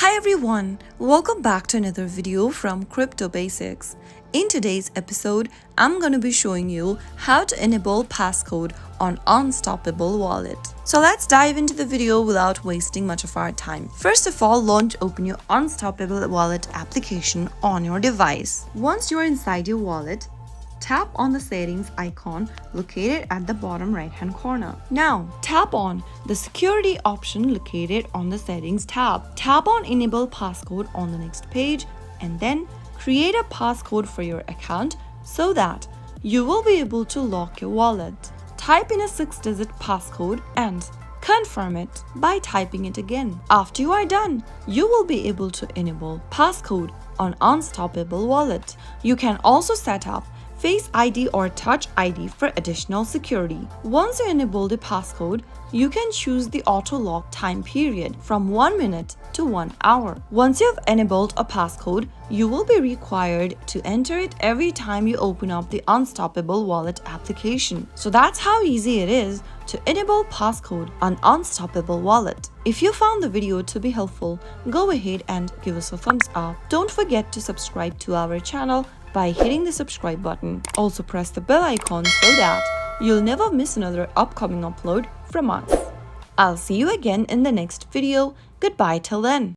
Hi everyone, welcome back to another video from Crypto Basics. In today's episode, I'm going to be showing you how to enable passcode on Unstoppable Wallet. So let's dive into the video without wasting much of our time. First of all, open your Unstoppable Wallet application on your device. Once you're inside your wallet, tap on the settings icon located at the bottom right hand corner. Now, tap on the security option located on the settings tab. Tap on enable passcode on the next page and then create a passcode for your account so that you will be able to lock your wallet. Type in a 6-digit passcode and confirm it by typing it again. After you are done, you will be able to enable passcode on Unstoppable Wallet. You can also set up Face ID or Touch ID for additional security. Once you enable the passcode, you can choose the auto lock time period from 1 minute to 1 hour. Once you've enabled a passcode, you will be required to enter it every time you open up the Unstoppable Wallet application. So that's how easy it is to enable passcode on Unstoppable Wallet. If you found the video to be helpful, go ahead and give us a thumbs up. Don't forget to subscribe to our channel by hitting the subscribe button. Also press the bell icon so that you'll never miss another upcoming upload from us. I'll see you again in the next video. Goodbye till then.